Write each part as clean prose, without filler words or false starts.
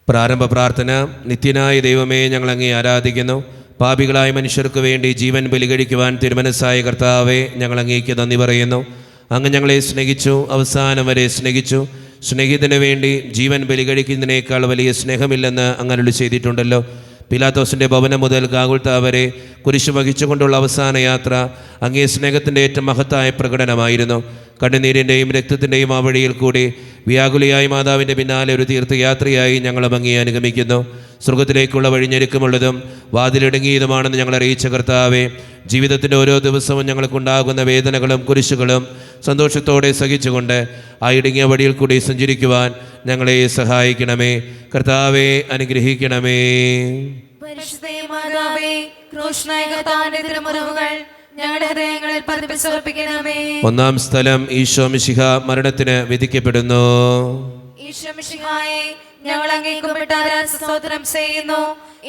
പ്രാരംഭ പ്രാർത്ഥന. നിത്യനായ ദൈവമേ, ഞങ്ങൾ അങ്ങേ ആരാധിക്കുന്നു. പാപികളായ മനുഷ്യർക്ക് വേണ്ടി ജീവൻ ബലികഴിക്കുവാൻ തിരുമനസ്സായ കർത്താവേ, ഞങ്ങൾ അങ്ങേക്ക് നന്ദി പറയുന്നു. അങ്ങ് ഞങ്ങളെ സ്നേഹിച്ചു, അവസാനം വരെ സ്നേഹിച്ചു. സ്നേഹിതന് വേണ്ടി ജീവൻ ബലികഴിക്കുന്നതിനേക്കാൾ വലിയ സ്നേഹമില്ലെന്ന് അങ്ങ് അരുളി ചെയ്തിട്ടുണ്ടല്ലോ. പിലാത്തോസിൻ്റെ ഭവനം മുതൽ ഗാഗുൽത്ത വരെ കുരിശ് വഹിച്ചുകൊണ്ടുള്ള അവസാന യാത്ര അങ്ങേ സ്നേഹത്തിൻ്റെ ഏറ്റവും മഹത്തായ പ്രകടനമായിരുന്നു. കണ്ണുനീരിൻ്റെയും രക്തത്തിൻ്റെയും ആ വഴിയിൽ കൂടി വ്യാകുലിയായ മാതാവിൻ്റെ പിന്നാലെ ഒരു തീർത്ഥയാത്രയായി ഞങ്ങളും അങ്ങേ അനുഗമിക്കുന്നു. സ്വർഗത്തിലേക്കുള്ള വഴിഞ്ഞെരുക്കമുള്ളതും വാതിലിടുങ്ങിയതുമാണെന്ന് ഞങ്ങൾ അറിയിച്ച കർത്താവേ, ജീവിതത്തിൻ്റെ ഓരോ ദിവസവും ഞങ്ങൾക്കുണ്ടാകുന്ന വേദനകളും കുരിശുകളും സന്തോഷത്തോടെ സഹിച്ചുകൊണ്ട് ആ ഇടുങ്ങിയ വഴിയിൽ കൂടി സഞ്ചരിക്കുവാൻ ഞങ്ങളെ സഹായിക്കണമേ. കർത്താവെ, അനുഗ്രഹിക്കണമേ. ഒന്നാം സ്ഥലം. ഈശോ മിശിഹ മരണത്തിന് വിധിക്കപ്പെടുന്നു. ഈശോ മിശിഹായെ, ഞങ്ങൾ അങ്ങേക്ക് സ്തോത്രം ചെയ്യുന്നു.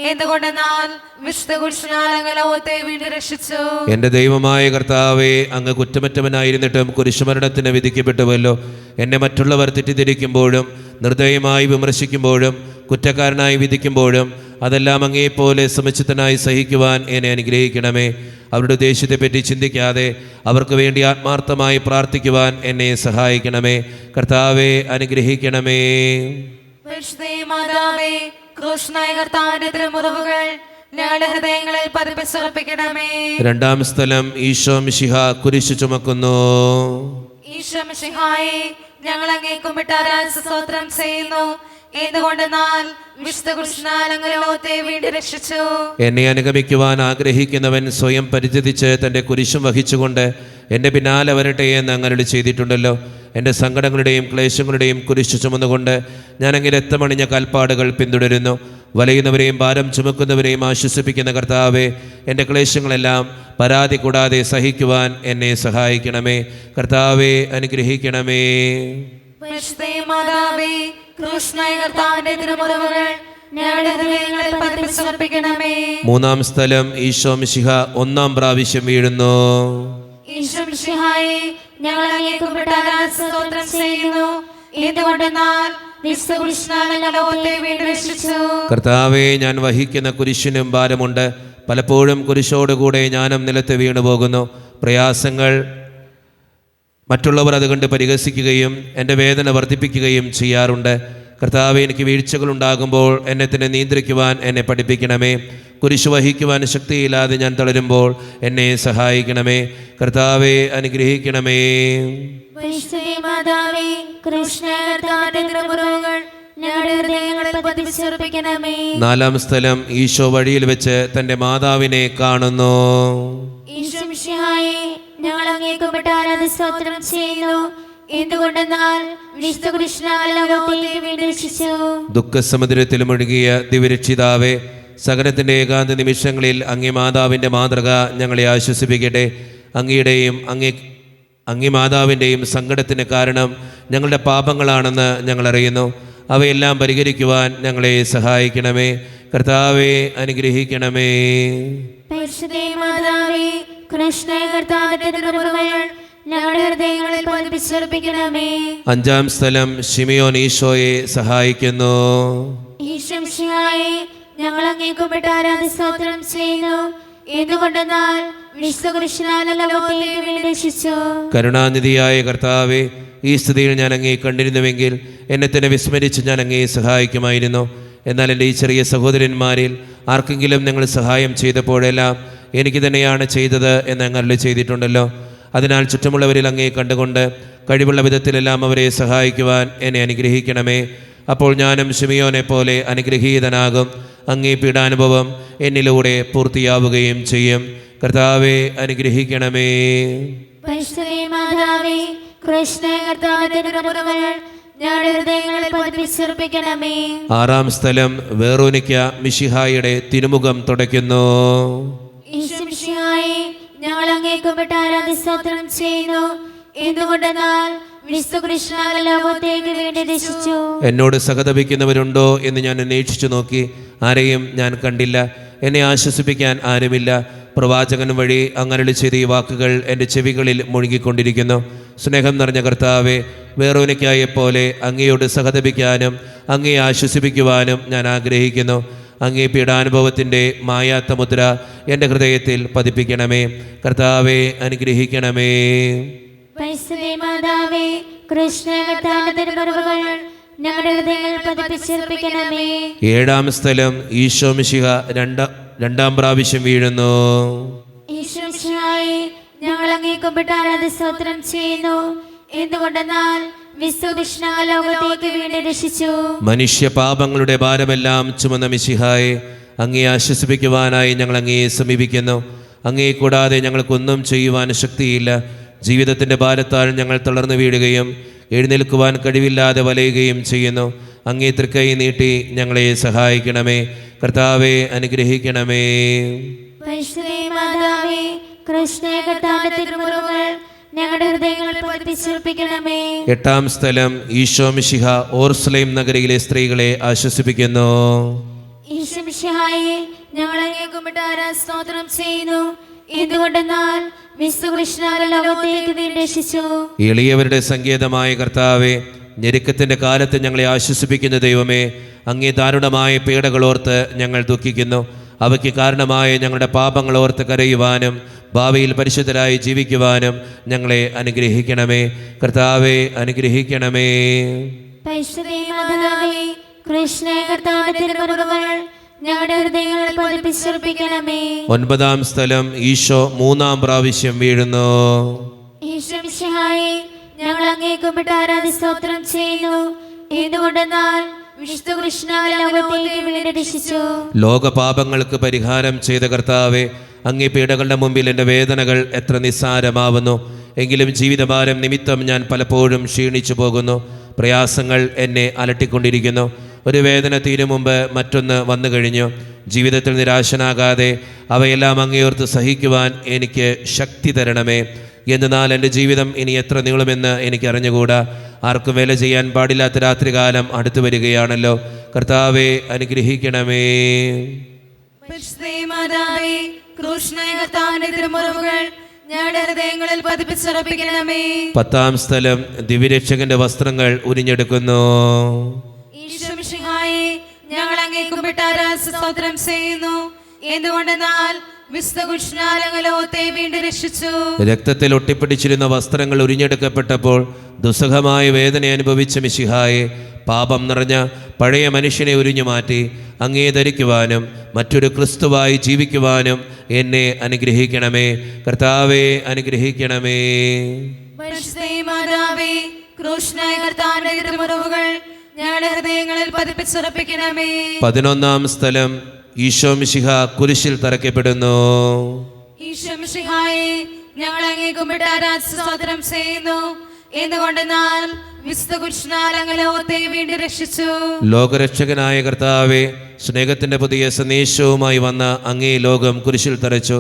എന്തുകൊണ്ടെന്നാൽ വിശുദ്ധ കുരിശിനാൽ അങ്ങ് ലോകത്തെ വീണ്ടും രക്ഷിച്ചു. എന്റെ ദൈവമായ കർത്താവേ, അങ്ങ് കുറ്റമറ്റവനായിരുന്നിട്ടും കുരിശുമരണത്തിന് വിധിക്കപ്പെട്ടുവല്ലോ. എന്നെ മറ്റുള്ളവർ തെറ്റിദ്ധരിക്കുമ്പോഴും നിർദ്ദയമായി വിമർശിക്കുമ്പോഴും കുറ്റക്കാരനായി വിധിക്കുമ്പോഴും അതെല്ലാം അങ്ങേപ്പോലെ സമുചിതനായി സഹിക്കുവാൻ എന്നെ അനുഗ്രഹിക്കണമേ. അവരുടെ ദേഷ്യത്തെപ്പറ്റി ചിന്തിക്കാതെ അവർക്ക് വേണ്ടി ആത്മാർത്ഥമായി പ്രാർത്ഥിക്കുവാൻ എന്നെ സഹായിക്കണമേ. കർത്താവെ, അനുഗ്രഹിക്കണമേ. രണ്ടാം സ്ഥലം. ഈശോ മിശിഹ കുരിശ് ചുമക്കുന്നു. ഈശോ മിശിഹായെ, ഞങ്ങൾ അങ്ങേക്ക് സ്തോത്രം ചെയ്യുന്നു. എന്തുകൊണ്ടെന്നാൽ വിശുദ്ധ കുരിശിനാൽ അങ്ങ് ലോകത്തെ വീണ്ടും രക്ഷിച്ചു. എന്നെ അനുഗമിക്കുവാൻ ആഗ്രഹിക്കുന്നവൻ സ്വയം പരിത്യജിച്ച് തൻ്റെ കുരിശും വഹിച്ചുകൊണ്ട് എൻ്റെ പിന്നാലെ വരട്ടെ എന്ന് അങ്ങ് അരുളി ചെയ്തിട്ടുണ്ടല്ലോ. എൻ്റെ സങ്കടങ്ങളുടെയും ക്ലേശങ്ങളുടെയും കുരിശ് ചുമന്നുകൊണ്ട് ഞാൻ അങ്ങ് രക്തമണിഞ്ഞ കാൽപ്പാടുകൾ പിന്തുടരുന്നു. വലയുന്നവരെയും ഭാരം ചുമക്കുന്നവരെയും ആശ്വസിപ്പിക്കുന്ന കർത്താവെ, എൻ്റെ ക്ലേശങ്ങളെല്ലാം പരാതി കൂടാതെ സഹിക്കുവാൻ എന്നെ സഹായിക്കണമേ. കർത്താവെ, അനുഗ്രഹിക്കണമേ. മൂന്നാം സ്ഥലം. ഈശോ മിശിഹ ഒന്നാം പ്രാവശ്യം വീഴുന്നു. ഈശോ മിശിഹായെ, ഞങ്ങൾ അങ്ങേക്ക് സ്തോത്രം ചെയ്യുന്നു. എന്തുകൊണ്ടെന്നാൽ വിശുദ്ധ കുരിശിനാൽ അങ്ങ് ലോകത്തെ വീണ്ടും രക്ഷിച്ചു. കർത്താവെ, ഞാൻ വഹിക്കുന്ന കുരിശിനും ഭാരമുണ്ട്. പലപ്പോഴും കുരിശോടുകൂടെ ഞാനും നിലത്ത് വീണു പോകുന്നു. പ്രയാസങ്ങൾ മറ്റുള്ളവർ അതുകൊണ്ട് പരിഹസിക്കുകയും എൻ്റെ വേദന വർദ്ധിപ്പിക്കുകയും ചെയ്യാറുണ്ട്. കർത്താവെ, എനിക്ക് വീഴ്ചകളുണ്ടാകുമ്പോൾ എന്നെ തന്നെ നിയന്ത്രിക്കുവാൻ എന്നെ പഠിപ്പിക്കണമേ. കുരിശ് വഹിക്കുവാൻ ശക്തിയില്ലാതെ ഞാൻ തളരുമ്പോൾ എന്നെ സഹായിക്കണമേ. കർത്താവെ, അനുഗ്രഹിക്കണമേ. നാലാം സ്ഥലം. ഈശോ വഴിയിൽ വെച്ച് തൻ്റെ മാതാവിനെ കാണുന്നു. ഈശോ മിശിഹായെ, ഞങ്ങൾ അങ്ങേക്ക് സ്തോത്രം ചെയ്യുന്നു. എന്തുകൊണ്ടെന്നാൽ വിശുദ്ധ കുരിശിനാൽ ലോകത്തെ വീണ്ടും രക്ഷിച്ചു. ദുഃഖസമുദ്രത്തിൽ മുഴുകിയ ദിവ്യരക്ഷിതാവേ, സകലത്തിൻ്റെ ഏകാന്ത നിമിഷങ്ങളിൽ അങ്ങേ മാതാവിൻ്റെ മാതൃക ഞങ്ങളെ ആശ്വസിപ്പിക്കട്ടെ. അങ്ങയുടെയും അങ്ങേ മാതാവിൻ്റെയും സങ്കടത്തിന് കാരണം ഞങ്ങളുടെ പാപങ്ങളാണെന്ന് ഞങ്ങൾ അറിയുന്നു. അവയെല്ലാം പരിഹരിക്കുവാൻ ഞങ്ങളെ സഹായിക്കണമേ. കർത്താവെ, അനുഗ്രഹിക്കണമേ. അഞ്ചാം സ്ഥലം. ശിമിയോൻ ഈശോയെ സഹായിക്കുന്നു. ഈശോ മിശിഹായെ, ഞങ്ങൾ അങ്ങേക്ക് സ്തോത്രം ചെയ്യുന്നു. എന്തുകൊണ്ടെന്നാൽ വിശുദ്ധ കുരിശിനാൽ ലോകത്തെ വീണ്ടും രക്ഷിച്ചു. കരുണാനിധിയായ കർത്താവെ, ഈ സ്ഥിതിയിൽ ഞാൻ അങ്ങേ കണ്ടിരുന്നുവെങ്കിൽ എന്നെ തന്നെ വിസ്മരിച്ച് ഞാൻ അങ്ങേ സഹായിക്കുമായിരുന്നു. എന്നാൽ എൻ്റെ ഈ ചെറിയ സഹോദരന്മാരിൽ ആർക്കെങ്കിലും നിങ്ങൾ സഹായം ചെയ്തപ്പോഴെല്ലാം എനിക്ക് തന്നെയാണ് ചെയ്തത് എന്ന് അങ്ങ് അരുളി ചെയ്തിട്ടുണ്ടല്ലോ. അതിനാൽ ചുറ്റുമുള്ളവരിൽ അങ്ങേ കണ്ടുകൊണ്ട് കഴിവുള്ള വിധത്തിലെല്ലാം അവരെ സഹായിക്കുവാൻ എന്നെ അനുഗ്രഹിക്കണമേ. അപ്പോൾ ഞാനും ശിമിയോനെ പോലെ അനുഗ്രഹീതനാകും. അങ്ങേ പീഡാനുഭവം എന്നിലൂടെ പൂർത്തിയാവുകയും ചെയ്യും. കർത്താവെ, അനുഗ്രഹിക്കണമേ. ആറാം സ്ഥലം. വെറോനിക്ക മിശിഹായുടെ തിരുമുഖം തുടയ്ക്കുന്നു. ഈശോ മിശിഹായെ, ഞങ്ങൾ അങ്ങേക്ക് സ്തോത്രം ചെയ്യുന്നു. എന്തുകൊണ്ടെന്നാൽ വിശുദ്ധ കുരിശിനാൽ ലോകത്തേക്ക് വീണ്ടും രക്ഷിച്ചു. എന്നോട് സഹതപിക്കുന്നവരുണ്ടോ എന്ന് ഞാൻ അന്വേഷിച്ചു നോക്കി. ആരെയും ഞാൻ കണ്ടില്ല. എന്നെ ആശ്വസിപ്പിക്കാൻ ആരുമില്ല. പ്രവാചകൻ വഴി അങ്ങ് അരുളി ചെയ്ത ഈ വാക്കുകൾ എൻ്റെ ചെവികളിൽ മുഴുകിക്കൊണ്ടിരിക്കുന്നു. സ്നേഹം നിറഞ്ഞ കർത്താവെ, വേറൊനിക്കായെപ്പോലെ അങ്ങയോട് സഹതപിക്കാനും അങ്ങയെ ആശ്വസിപ്പിക്കുവാനും ഞാൻ ആഗ്രഹിക്കുന്നു. അങ്ങേ പീഡാനുഭവത്തിൻ്റെ മായാത്ത മുദ്ര എൻ്റെ ഹൃദയത്തിൽ പതിപ്പിക്കണമേ. കർത്താവെ, അനുഗ്രഹിക്കണമേ. പരിശുദ്ധ മാതാവേ, കൃഷ്ണകർത്താവിന്റെ തിരുമുറിവുകൾ ഞങ്ങളുടെ ഹൃദയങ്ങളിൽ പതിപ്പിച്ചുറപ്പിക്കണമേ. ഏഴാം സ്ഥലം ഈശോ മിശിഹ രണ്ടാം പ്രാവശ്യം വീഴുന്നു. ഈശോ മിശിഹായെ, ഞങ്ങൾ അങ്ങേ കുമ്പിട്ട് ആരാധന സ്തോത്രം ചെയ്യുന്നു. എന്തുകൊണ്ടെന്നാൽ വിശ്വകൃഷ്ണ ലോകത്തേക്ക് വീണ്ടും രക്ഷിച്ചു. മനുഷ്യ പാപങ്ങളുടെ ഭാരമെല്ലാം ചുമന്ന മിശിഹായെ, അങ്ങയെ ആശ്വസിപ്പിക്കുവാനായി ഞങ്ങൾ അങ്ങയെ സമീപിക്കുന്നു. അങ്ങയെ കൂടാതെ ഞങ്ങൾക്കൊന്നും ചെയ്യുവാൻ ശക്തിയില്ല. ജീവിതത്തിൻ്റെ ഭാരത്താൽ ഞങ്ങൾ തളർന്നു വീഴുകയും എഴുന്നേൽക്കുവാൻ കഴിവില്ലാതെ വലയുകയും ചെയ്യുന്നു. അങ്ങേ തൃക്കൈ നീട്ടി ഞങ്ങളെ സഹായിക്കണമേ. കർത്താവെ, അനുഗ്രഹിക്കണമേ. പരിശുദ്ധ മാതാവേ, കൃഷ്ണകർത്താവിന്റെ തിരുമുറിവുകൾ ഞങ്ങളുടെ ഹൃദയങ്ങളിൽ പതിപ്പിച്ചുറപ്പിക്കണമേ. എട്ടാം സ്ഥലം ഈശോ മിശിഹ ഓർസ്ലേം നഗരിയിലെ സ്ത്രീകളെ ആശ്വസിപ്പിക്കുന്നു. ഈശോ മിശിഹായെ, ഞങ്ങൾ അങ്ങേ കുമ്പിട്ട് ആരാധന സ്തോത്രം ചെയ്യുന്നു. എന്തുകൊണ്ടെന്നാൽ വിശ്വകൃഷ്ണ ലോകത്തേക്ക് വീണ്ടും രക്ഷിച്ചു. എളിയവരുടെ സങ്കേതമായ കർത്താവെ, ഞെരുക്കത്തിൻ്റെ കാലത്ത് ഞങ്ങളെ ആശ്വസിപ്പിക്കുന്ന ദൈവമേ, അങ്ങേ ദാരുണമായ പീഡകളോർത്ത് ഞങ്ങൾ ദുഃഖിക്കുന്നു. അവയ്ക്ക് കാരണമായ ഞങ്ങളുടെ പാപങ്ങളോർത്ത് കരയുവാനും ഭാവിയിൽ പരിശുദ്ധരായി ജീവിക്കുവാനും ഞങ്ങളെ അനുഗ്രഹിക്കണമേ. കർത്താവെ, അനുഗ്രഹിക്കണമേ. പരിശുദ്ധ മാതാവേ, കൃഷ്ണകർത്താവിന്റെ തിരുമുറിവുകൾ ഞങ്ങളുടെ ഹൃദയങ്ങളിൽ പതിപ്പിച്ചുറപ്പിക്കണമേ. ഒൻപതാം സ്ഥലം ഈശോ മൂന്നാം പ്രാവശ്യം വീഴുന്നു. ഈശോ മിശിഹായെ, ഞങ്ങൾ അങ്ങേ കുമ്പിട്ട് ആരാധന സ്തോത്രം ചെയ്യുന്നു. എന്തുകൊണ്ടെന്നാൽ വിശുദ്ധ കൃഷ്ണ ലോകത്തേക്ക് വീണ്ടും രക്ഷിച്ചു. ലോകപാപങ്ങൾക്ക് പരിഹാരം ചെയ്ത കർത്താവെ, അങ്ങേ പീഡകളുടെ മുമ്പിൽ എൻ്റെ വേദനകൾ എത്ര നിസ്സാരമാവുന്നു. എങ്കിലും ജീവിതഭാരം നിമിത്തം ഞാൻ പലപ്പോഴും ക്ഷീണിച്ചു പോകുന്നു. പ്രയാസങ്ങൾ എന്നെ അലട്ടിക്കൊണ്ടിരിക്കുന്നു. ഒരു വേദന തീരും മുമ്പ് മറ്റൊന്ന് വന്നു കഴിഞ്ഞു. ജീവിതത്തിൽ നിരാശനാകാതെ അവയെല്ലാം അങ്ങേയോർത്ത് സഹിക്കുവാൻ എനിക്ക് ശക്തി തരണമേ. എന്നാൽ എൻ്റെ ജീവിതം ഇനി എത്ര നീളുമെന്ന് എനിക്ക് അറിഞ്ഞുകൂടാ. ആർക്കും വേല ചെയ്യാൻ പാടില്ലാത്ത രാത്രികാലം അടുത്തു വരികയാണല്ലോ. കർത്താവെ, അനുഗ്രഹിക്കണമേ. ഞങ്ങളുടെ ഹൃദയങ്ങളിൽ പതിപ്പിച്ചുറപ്പിക്കണമേ. പത്താം സ്ഥലം ദിവ്യരക്ഷകന്റെ വസ്ത്രങ്ങൾ ഉരിഞ്ഞെടുക്കുന്നു. ഈശോ മിശിഹായെ, ഞങ്ങൾ അങ്ങേ കുമ്പിട്ട് ആരാധന സ്തോത്രം ചെയ്യുന്നു. എന്തുകൊണ്ടെന്നാൽ ലോകത്തെ വീണ്ടും രക്ഷിച്ചു. രക്തത്തിൽ ഒട്ടിപ്പിടിച്ചിരുന്ന വസ്ത്രങ്ങൾ ഉരിഞ്ഞെടുക്കപ്പെട്ടപ്പോൾ ദുസ്സഹമായ വേദന അനുഭവിച്ച മിശിഹായെ, പാപം നിറഞ്ഞ പഴയ മനുഷ്യനെ ഉരിഞ്ഞു മാറ്റി അങ്ങേ ധരിക്കുവാനും മറ്റൊരു ക്രിസ്തുവായി ജീവിക്കുവാനും എന്നെ അനുഗ്രഹിക്കണമേ. കർത്താവെ, അനുഗ്രഹിക്കണമേ. ഞങ്ങളുടെ ഹൃദയങ്ങളിൽ പതിപ്പിച്ചുറപ്പിക്കണമേ. 11-ാം സ്ഥലം ഈശോ മിശിഹ കുരിശിൽ തറയ്ക്കപ്പെടുന്നു. ഈശോ മിശിഹായെ, ഞങ്ങൾ അങ്ങേ കുമ്പിട്ട് ആരാധന സ്തോത്രം ചെയ്യുന്നു. എന്തുകൊണ്ടെന്നാൽ വിശുദ്ധ കൃഷ്ണ ലോകത്തെ വീണ്ടും രക്ഷിച്ചു. ലോകരക്ഷകനായ കർത്താവെ, സ്നേഹത്തിന്റെ പുതിയ സന്ദേശവുമായി വന്ന അങ്ങേ ലോകം കുരിശിൽ തറച്ചു.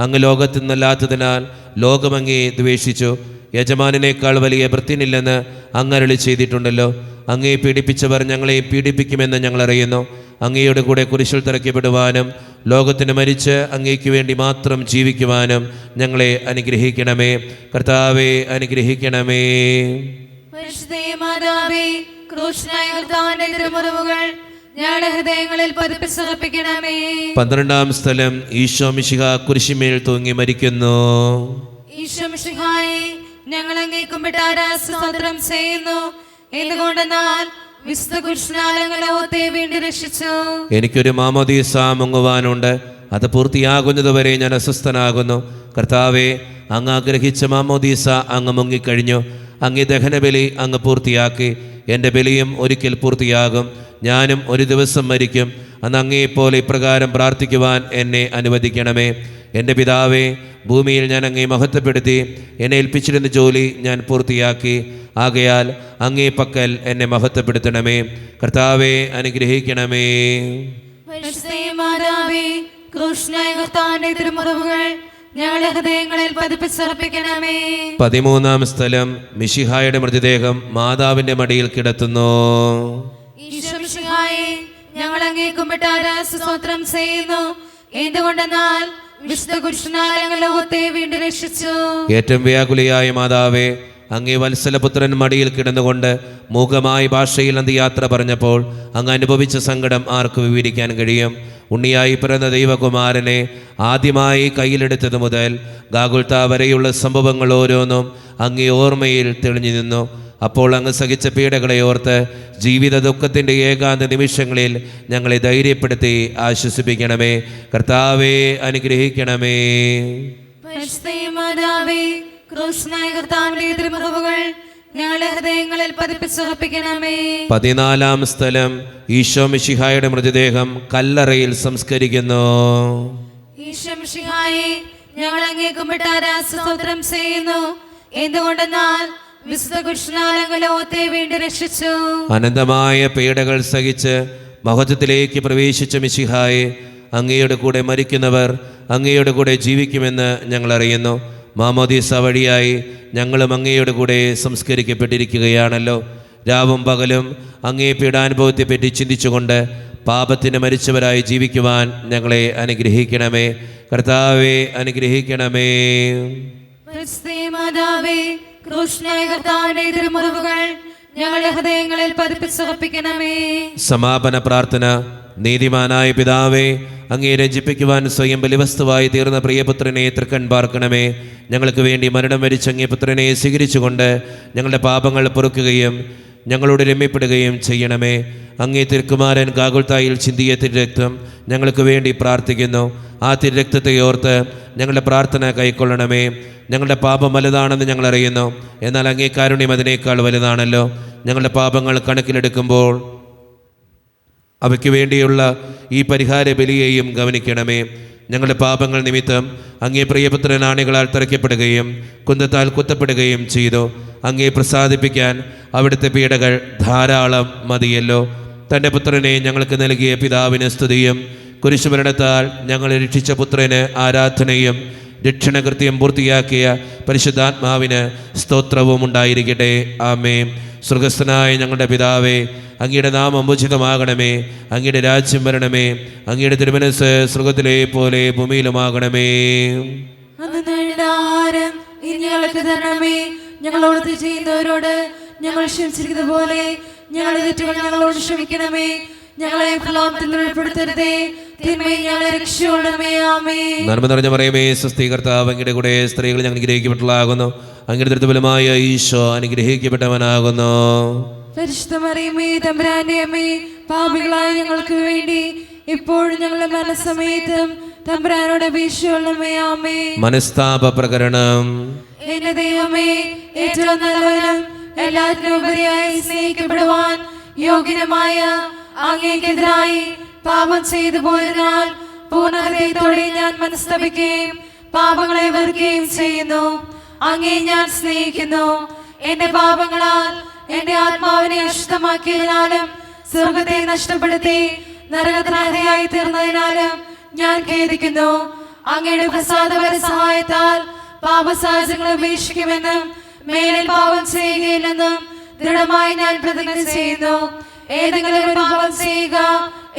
അങ്ങ് ലോകത്തിൽ നിന്നല്ലാത്തതിനാൽ ലോകം അങ്ങേ ദ്വേഷിച്ചു. യജമാനേക്കാൾ വലിയ ഭൃത്യനില്ലെന്ന് അങ്ങ് അരുളി ചെയ്തിട്ടുണ്ടല്ലോ. അങ്ങേ പീഡിപ്പിച്ചവർ ഞങ്ങളെ പീഡിപ്പിക്കുമെന്ന് ഞങ്ങൾ അറിയുന്നു. അങ്ങയുടെ കൂടെ കുരിശിൽ തറയ്ക്കപ്പെടുവാനും ലോകത്തിന് മരിച്ച് അങ്ങേക്ക് വേണ്ടി മാത്രം ജീവിക്കുവാനും ഞങ്ങളെ അനുഗ്രഹിക്കണമേ. കർത്താവെ, അനുഗ്രഹിക്കണമേ. ഞങ്ങളുടെ ഹൃദയങ്ങളിൽ പതിപ്പിച്ചുറപ്പിക്കണമേ. 12-ാം സ്ഥലം ഈശോ മിശിഹ കുരിശിന്മേൽ തൂങ്ങി മരിക്കുന്നു. ഈശോ മിശിഹായെ, ഞങ്ങൾ അങ്ങേ കുമ്പിട്ട് ആരാധന സ്തോത്രം ചെയ്യുന്നു. എന്തുകൊണ്ടെന്നാൽ വിശുദ്ധ കൃഷ്ണ ലോകത്തെ വീണ്ടും രക്ഷിച്ചു. എനിക്കൊരു മാമോദീസ മുങ്ങുവാനുണ്ട്. അത് പൂർത്തിയാകുന്നതുവരെ ഞാൻ അസ്വസ്ഥനാകുന്നു. കർത്താവെ, അങ്ങ് ആഗ്രഹിച്ച മാമോദീസ അങ്ങ് മുങ്ങിക്കഴിഞ്ഞു. അങ്ങ് ദഹനബലി അങ്ങ് പൂർത്തിയാക്കി. എൻ്റെ ബലിയും ഒരിക്കൽ പൂർത്തിയാകും. ഞാനും ഒരു ദിവസം മരിക്കും. അന്ന് അങ്ങയെപ്പോലെ ഇപ്രകാരം പ്രാർത്ഥിക്കുവാൻ എന്നെ അനുവദിക്കണമേ. എൻ്റെ പിതാവേ, ഭൂമിയിൽ ഞാൻ അങ്ങേ മഹത്വപ്പെടുത്തി. എന്നെ ഏൽപ്പിച്ചിരുന്ന ജോലി ഞാൻ പൂർത്തിയാക്കി. ആകയാൽ അങ്ങേ പക്കൽ എന്നെ മഹത്വപ്പെടുത്തണമേ. കർത്താവെ, അനുഗ്രഹിക്കണമേ. ഞങ്ങളുടെ ഹൃദയങ്ങളിൽ പതിപ്പിച്ചുറപ്പിക്കണമേ. 13-ാം സ്ഥലം മിശിഹായുടെ മൃതദേഹം മാതാവിന്റെ മടിയിൽ കിടത്തുന്നു. ഈശോ മിശിഹായെ, ഞങ്ങൾ അങ്ങേ കുമ്പിട്ട് ആരാധന സ്തോത്രം ചെയ്യുന്നു. എന്തുകൊണ്ടെന്നാൽ വിശുദ്ധ കൃഷ്ണ ലോകത്തെ വീണ്ടും രക്ഷിച്ചു. ഏറ്റവും വ്യാകുലിയായ മാതാവേ, അങ്ങേ വത്സലപുത്രൻ മടിയിൽ കിടന്നുകൊണ്ട് മൂകമായ ഭാഷയിൽ അന്ത്യയാത്ര പറഞ്ഞപ്പോൾ അങ്ങ് അനുഭവിച്ച സങ്കടം ആർക്ക് വിവരിക്കാൻ കഴിയും? ഉണ്ണിയായി പിറന്ന ദൈവകുമാരനെ ആദ്യമായി കയ്യിലെടുത്തത് മുതൽ ഗാഗുൽത്ത വരെയുള്ള സംഭവങ്ങൾ ഓരോന്നും അങ്ങേ ഓർമ്മയിൽ തെളിഞ്ഞു നിന്നു. അപ്പോൾ അങ്ങ് സഹിച്ച പീഡകളെ ഓർത്ത് ജീവിത ദുഃഖത്തിൻ്റെ ഏകാന്ത നിമിഷങ്ങളിൽ ഞങ്ങളെ ധൈര്യപ്പെടുത്തി ആശ്വസിപ്പിക്കണമേ. കർത്താവേ, അനുഗ്രഹിക്കണമേ. ഞങ്ങളുടെ ഹൃദയങ്ങളിൽ പതിപ്പിച്ചുറപ്പിക്കണമേ. 14-ാം സ്ഥലം, ഈശോ മിശിഹായുടെ മൃതദേഹം കല്ലറയിൽ സംസ്കരിക്കുന്നു. ഈശോ മിശിഹായെ, ഞങ്ങൾ അങ്ങേ കുമ്പിട്ട് സ്തോത്രം ചെയ്യുന്നു. എന്തുകൊണ്ടെന്നാൽ വിശുദ്ധ കൃഷ്ണാലങ്ങ് ലോകത്തെ വീണ്ടും രക്ഷിച്ചു. അനന്തമായ പീഡകൾ സഹിച്ച് മഹത്വത്തിലേക്ക് പ്രവേശിച്ച മിശിഹായെ, അങ്ങയുടെ കൂടെ മരിക്കുന്നവർ അങ്ങയുടെ കൂടെ ജീവിക്കുമെന്ന് ഞങ്ങൾ അറിയുന്നു. മാമോദീസ വഴിയായി ഞങ്ങളും അങ്ങയുടെ കൂടെ സംസ്കരിക്കപ്പെട്ടിരിക്കുകയാണല്ലോ. രാവും പകലും അങ്ങേ പീഡാനുഭവത്തെപ്പറ്റി ചിന്തിച്ചുകൊണ്ട് പാപത്തിന് മരിച്ചവരായി ജീവിക്കുവാൻ ഞങ്ങളെ അനുഗ്രഹിക്കണമേ. കർത്താവെ, അനുഗ്രഹിക്കണമേ. ഞങ്ങളുടെ ഹൃദയങ്ങളിൽ പതിപ്പിച്ചുറപ്പിക്കണമേ. സമാപന പ്രാർത്ഥന. നീതിമാനായ പിതാവേ, അങ്ങേ രഞ്ജിപ്പിക്കുവാൻ സ്വയം ബലിവസ്തുവായി തീർന്ന പ്രിയപുത്രനെ തൃക്കൺ പാർക്കണമേ. ഞങ്ങൾക്ക് വേണ്ടി മരണം വരിച്ച അങ്ങേ പുത്രനെ സ്വീകരിച്ചുകൊണ്ട് ഞങ്ങളുടെ പാപങ്ങൾ പൊറുക്കുകയും ഞങ്ങളോട് രമ്യപ്പെടുകയും ചെയ്യണമേ. അങ്ങേ തിരുക്കുമാരൻ ഗാഗുൽത്തായിൽ ചിന്തിയ തിരുരക്തം ഞങ്ങൾക്ക് വേണ്ടി പ്രാർത്ഥിക്കുന്നു. ആ തിരുരക്തത്തെ ഓർത്ത് ഞങ്ങളുടെ പ്രാർത്ഥന കൈക്കൊള്ളണമേ. ഞങ്ങളുടെ പാപം വലുതാണെന്ന് ഞങ്ങൾ അറിയുന്നു, എന്നാൽ അങ്ങേ കാരുണ്യം അതിനേക്കാൾ വലുതാണല്ലോ. ഞങ്ങളുടെ പാപങ്ങൾ കണക്കിലെടുക്കുമ്പോൾ അവയ്ക്ക് വേണ്ടിയുള്ള ഈ പരിഹാര ബലിയെയും ഗവനിക്കണമേ. ഞങ്ങളുടെ പാപങ്ങൾ നിമിത്തം അങ്ങേ പ്രിയപുത്രൻ ആണികളാൽ തറയ്ക്കപ്പെടുകയും കുന്തത്താൽ കുത്തപ്പെടുകയും ചെയ്തു. അങ്ങേ പ്രസാദിപ്പിക്കാൻ അവിടുത്തെ പീഡകൾ ധാരാളം മതിയല്ലോ. തൻ്റെ പുത്രനെ ഞങ്ങൾക്ക് നൽകിയ പിതാവിന് സ്തുതിയും കുരിശുമരണത്താൽ ഞങ്ങളെ രക്ഷിച്ച പുത്രന് ആരാധനയും രക്ഷണകൃത്യം പൂർത്തിയാക്കിയ പരിശുദ്ധാത്മാവിന് സ്തോത്രവും ഉണ്ടായിരിക്കട്ടെ. ആമേൻ. സ്വർഗസ്ഥനായ ഞങ്ങളുടെ പിതാവേ, അങ്ങയുടെ നാമം ഉചിതമാകണമേ. അങ്ങയുടെ രാജ്യം വരണമേ. അങ്ങയുടെ തിരുമനസ്സ് സ്വർഗത്തിലെ പോലെ ഭൂമിയിലുമാകണമേ. ആഹാരം ഞങ്ങൾക്ക് തരണമേ. ഞങ്ങളോട് ചെയ്യുന്നവരോട് ഞങ്ങൾ ക്ഷമിച്ചിരിക്കുന്നത് പോലെ ഞങ്ങളുടെ തെറ്റുകൾ ഞങ്ങളോട് ക്ഷമിക്കണമേ. ഞങ്ങളെ പ്രലോഭനത്തിൽ ഉൾപ്പെടുത്തരുതേ, തിന്മയിൽ ഞങ്ങളെ രക്ഷിക്കണമേ. ആമേൻ. നന്മ നിറഞ്ഞ മറിയമേ, സ്വസ്തി, കർത്താവ് അങ്ങയുടെ കൂടെ സ്ത്രീകൾ ഞങ്ങൾ അനുഗ്രഹിക്കപ്പെട്ടവളാകുന്നു. അങ്ങയുടെ ദൃഢബലമായ ഈശോ അനുഗ്രഹിക്കപ്പെട്ടവനാകുന്നു. പരിശുദ്ധ മറിയമേ, തമ്പുരാന്റെ അമ്മേ, പാപികളായ ഞങ്ങൾക്ക് വേണ്ടി ഇപ്പോഴും ഞങ്ങളുടെ മരണസമയത്തും തമ്പുരാനോട് അപേക്ഷിക്കണമേ. ആമേൻ. മനസ്താപ പ്രകരണം. എന്റെ ദൈവമേ, ഏറ്റവും നല്ലവനും എല്ലാത്തിനും ഉപരിയായി സ്നേഹിക്കപ്പെടുവാൻ യോഗ്യനുമായ അങ്ങേക്കെതിരായി പാപം ചെയ്തു പോയതിനാൽ പൂർണ്ണ ഹൃദയത്തോടെ ഞാൻ മനസ്തപിക്കുകയും പാപങ്ങളെ വെറുക്കുകയും ചെയ്യുന്നു. അങ്ങേ ഞാൻ സ്നേഹിക്കുന്നു. എന്റെ പാപങ്ങളാൽ എന്റെ ആത്മാവിനെ അശുദ്ധമാക്കിയതിനാലും സ്വർഗത്തെ നഷ്ടപ്പെടുത്തി നരകത്തിനായി തീർന്നതിനാലും ഞാൻ ഖേദിക്കുന്നു. അങ്ങയുടെ പ്രസാദപര സഹായത്താൽ പാപസാഹചര്യങ്ങൾ ഉപേക്ഷിക്കുമെന്നും മേലിൽ പാപം ചെയ്യുകയില്ലെന്നും ദൃഢമായി ഞാൻ പ്രതിജ്ഞ ചെയ്യുന്നു. ഏതെങ്കിലും ഒരു പാപം ചെയ്യുക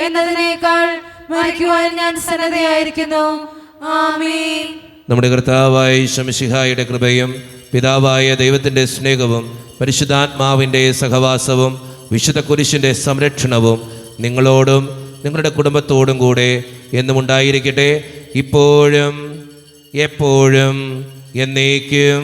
എന്നതിനേക്കാൾ മരിക്കുവാൻ ഞാൻ സന്നദ്ധയായിരിക്കുന്നു. ആമേൻ. നമ്മുടെ കർത്താവായ ഈശോ മിശിഹായുടെ കൃപയും പിതാവായ ദൈവത്തിൻ്റെ സ്നേഹവും പരിശുദ്ധാത്മാവിൻ്റെ സഹവാസവും വിശുദ്ധ കുരിശിൻ്റെ സംരക്ഷണവും നിങ്ങളോടും നിങ്ങളുടെ കുടുംബത്തോടും കൂടെ എന്നും ഉണ്ടായിരിക്കട്ടെ, ഇപ്പോഴും എപ്പോഴും എന്നേക്കും.